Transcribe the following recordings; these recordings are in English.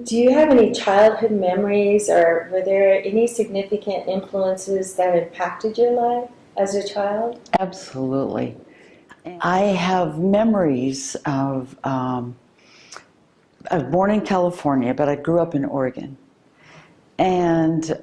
Do you have any childhood memories, or were there any significant influences that impacted your life as a child? Absolutely. I have memories of, I was born in California, but I grew up in Oregon. And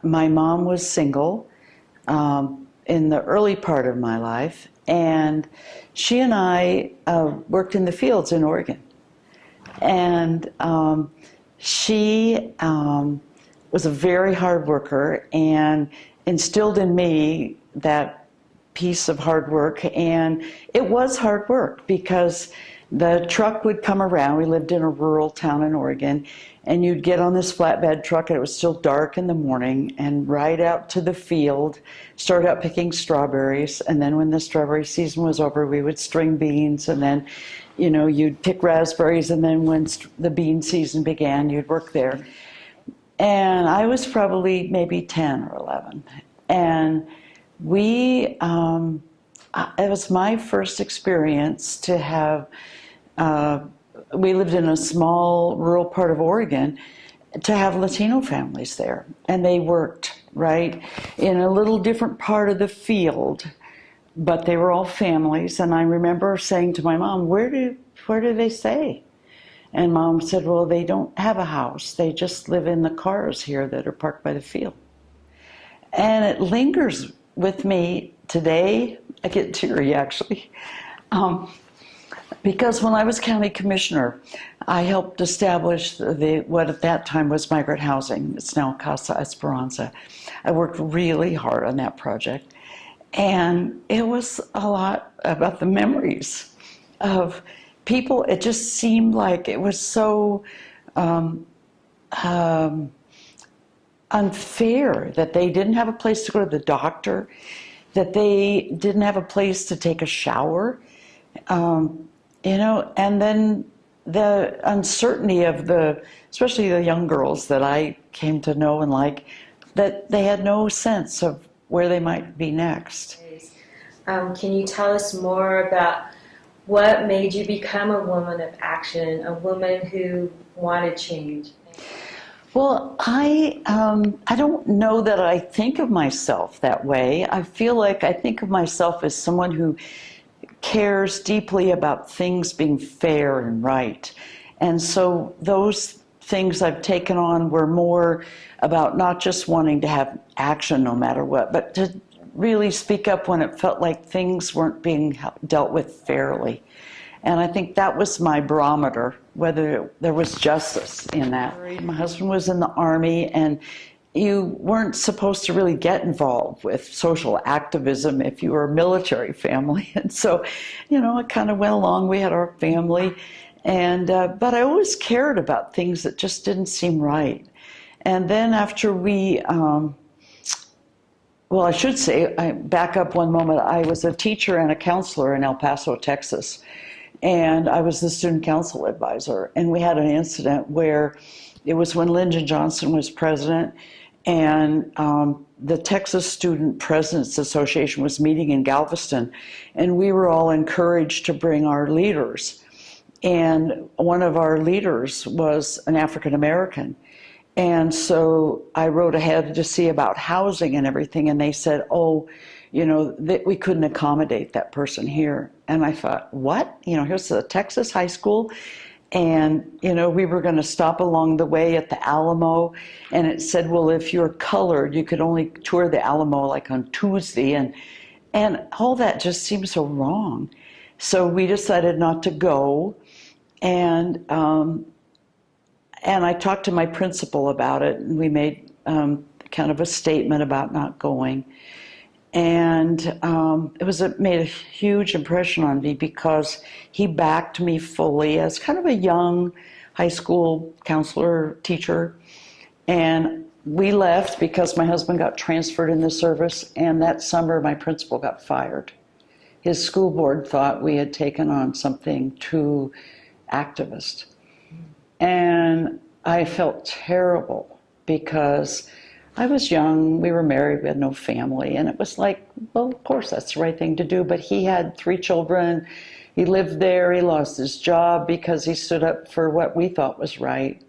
my mom was single in the early part of my life, and she and I worked in the fields in Oregon. And she was a very hard worker and instilled in me that piece of hard work. And it was hard work because the truck would come around. We lived in a rural town in Oregon, and you'd get on this flatbed truck, and it was still dark in the morning, and ride out to the field, start out picking strawberries, and then when the strawberry season was over, we would string beans, and then, you know, you'd pick raspberries, and then when the bean season began, you'd work there. And I was probably maybe 10 or 11, and it was my first experience to have, we lived in a small rural part of Oregon, to have Latino families there. And they worked, right, in a little different part of the field, but they were all families. And I remember saying to my mom, where do they stay? And Mom said, well, they don't have a house. They just live in the cars here that are parked by the field. And it lingers with me today. I get teary, actually. Because when I was county commissioner, I helped establish what at that time was migrant housing. It's now Casa Esperanza. I worked really hard on that project. And it was a lot about the memories of people. It just seemed like it was so unfair that they didn't have a place to go to the doctor, that they didn't have a place to take a shower. You know, and then the uncertainty of especially the young girls that I came to know and like, that they had no sense of where they might be next. Can you tell us more about what made you become a woman of action, a woman who wanted change? Well, I don't know that I think of myself that way. I feel like I think of myself as someone who cares deeply about things being fair and right. And so those things I've taken on were more about not just wanting to have action no matter what, but to really speak up when it felt like things weren't being dealt with fairly. And I think that was my barometer, whether there was justice in that. My husband was in the Army, and you weren't supposed to really get involved with social activism if you were a military family. And so, you know, it kind of went along. We had our family, and but I always cared about things that just didn't seem right. And then after well, I should say, I back up one moment. I was a teacher and a counselor in El Paso, Texas, and I was the student council advisor. And we had an incident where it was when Lyndon Johnson was president, and the Texas Student Presidents Association was meeting in Galveston, and we were all encouraged to bring our leaders. And one of our leaders was an African American. And so I wrote ahead to see about housing and everything, and they said, oh, you know, that we couldn't accommodate that person here. And I thought, what? You know, here's a Texas high school. And, you know, we were going to stop along the way at the Alamo, and it said, well, if you're colored, you could only tour the Alamo like on Tuesday, and all that just seemed so wrong. So we decided not to go, and I talked to my principal about it, and we made kind of a statement about not going. And it made a huge impression on me because he backed me fully as kind of a young high school counselor, teacher. And we left because my husband got transferred in the service, and that summer my principal got fired. His school board thought we had taken on something too activist. And I felt terrible because I was young, we were married, we had no family, and it was like, well, of course that's the right thing to do, but he had 3 children, He lived there, he lost his job because he stood up for what we thought was right.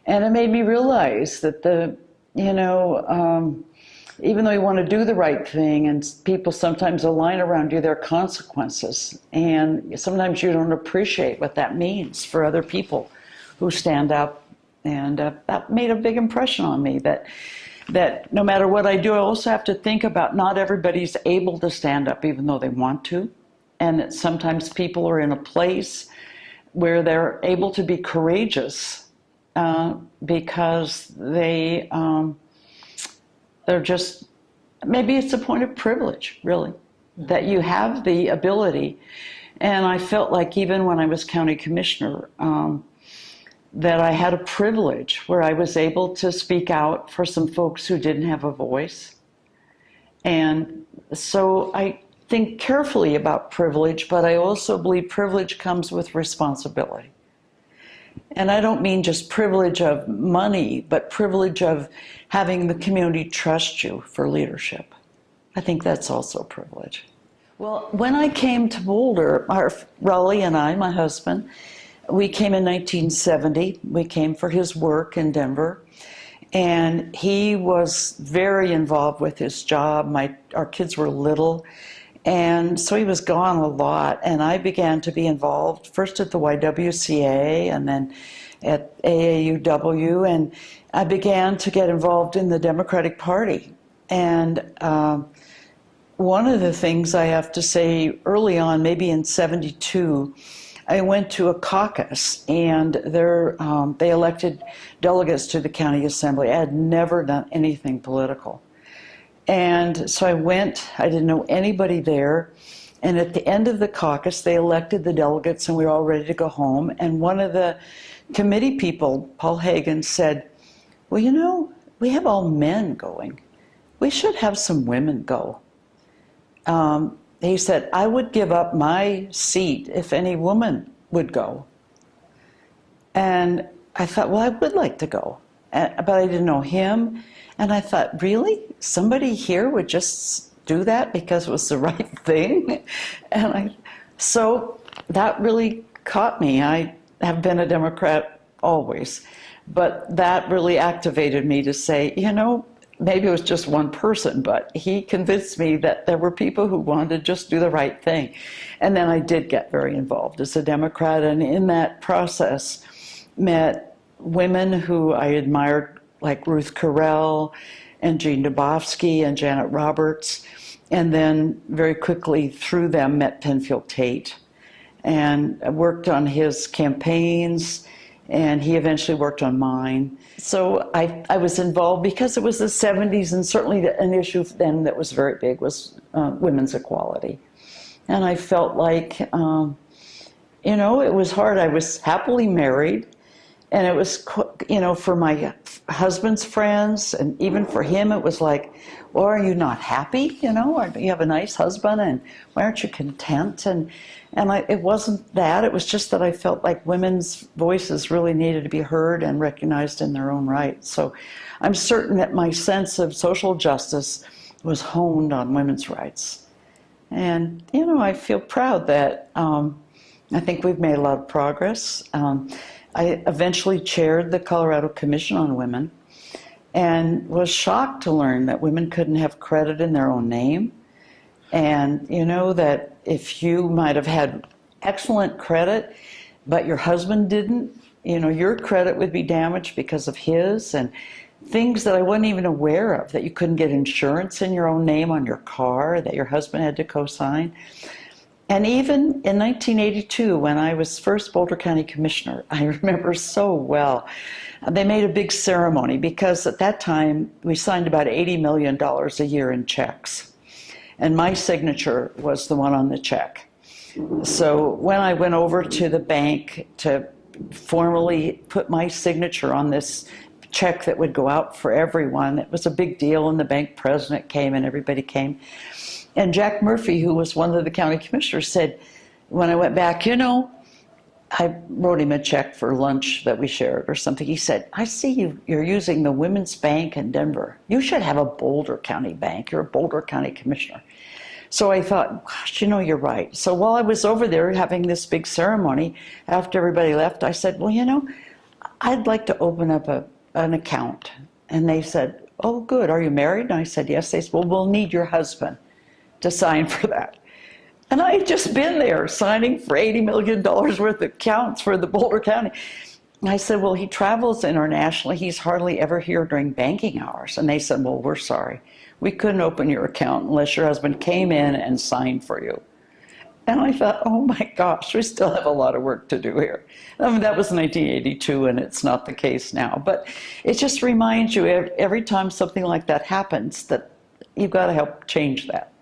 And it made me realize that even though you want to do the right thing and people sometimes align around you, there are consequences. And sometimes you don't appreciate what that means for other people who stand up. And that made a big impression on me, that no matter what I do, I also have to think about not everybody's able to stand up even though they want to. And that sometimes people are in a place where they're able to be courageous because they're just, maybe it's a point of privilege, really, that you have the ability. And I felt like even when I was county commissioner, that I had a privilege where I was able to speak out for some folks who didn't have a voice. And so I think carefully about privilege, but I also believe privilege comes with responsibility. And I don't mean just privilege of money, but privilege of having the community trust you for leadership. I think that's also a privilege. Well, when I came to Boulder, Raleigh and I, my husband, we came in 1970. We came for his work in Denver. And he was very involved with his job. Our kids were little. And so he was gone a lot. And I began to be involved first at the YWCA and then at AAUW. And I began to get involved in the Democratic Party. And one of the things I have to say early on, maybe in 72, I went to a caucus, and they elected delegates to the county assembly. I had never done anything political. And so I went, I didn't know anybody there, and at the end of the caucus, they elected the delegates, and we were all ready to go home. And one of the committee people, Paul Hagan, said, well, we have all men going. We should have some women go. He said, I would give up my seat if any woman would go. And I thought, well, I would like to go. But I didn't know him. And I thought, really? Somebody here would just do that because it was the right thing? So that really caught me. I have been a Democrat always. But that really activated me to say, maybe it was just one person, but he convinced me that there were people who wanted to just do the right thing. And then I did get very involved as a Democrat, and in that process met women who I admired, like Ruth Carell and Jean Dubofsky and Janet Roberts, and then very quickly through them met Penfield Tate. And I worked on his campaigns, and he eventually worked on mine. So I was involved because it was the 70s, and certainly an issue then that was very big was women's equality. And I felt like, it was hard. I was happily married, and it was, for my husband's friends, and even for him, it was like, well, are you not happy? You have a nice husband, and why aren't you content? And it wasn't that. It was just that I felt like women's voices really needed to be heard and recognized in their own right. So I'm certain that my sense of social justice was honed on women's rights. And, I feel proud that I think we've made a lot of progress. I eventually chaired the Colorado Commission on Women and was shocked to learn that women couldn't have credit in their own name. And that if you might have had excellent credit, but your husband didn't, your credit would be damaged because of his, and things that I wasn't even aware of, that you couldn't get insurance in your own name on your car, that your husband had to co-sign. And even in 1982, when I was first Boulder County Commissioner, I remember so well, they made a big ceremony because at that time we signed about $80 million a year in checks. And my signature was the one on the check. So when I went over to the bank to formally put my signature on this check that would go out for everyone, it was a big deal, and the bank president came and everybody came. And Jack Murphy, who was one of the county commissioners, said, when I went back, I wrote him a check for lunch that we shared or something. He said, I see you're using the Women's Bank in Denver. You should have a Boulder County bank. You're a Boulder County Commissioner. So I thought, gosh, you know, you're right. So while I was over there having this big ceremony, after everybody left, I said, well, you know, I'd like to open up an account. And they said, oh, good. Are you married? And I said, yes. They said, well, we'll need your husband to sign for that. And I had just been there signing for $80 million worth of accounts for the Boulder County. And I said, well, he travels internationally. He's hardly ever here during banking hours. And they said, well, we're sorry. We couldn't open your account unless your husband came in and signed for you. And I thought, oh my gosh, we still have a lot of work to do here. I mean, that was 1982, and it's not the case now. But it just reminds you every time something like that happens that you've got to help change that.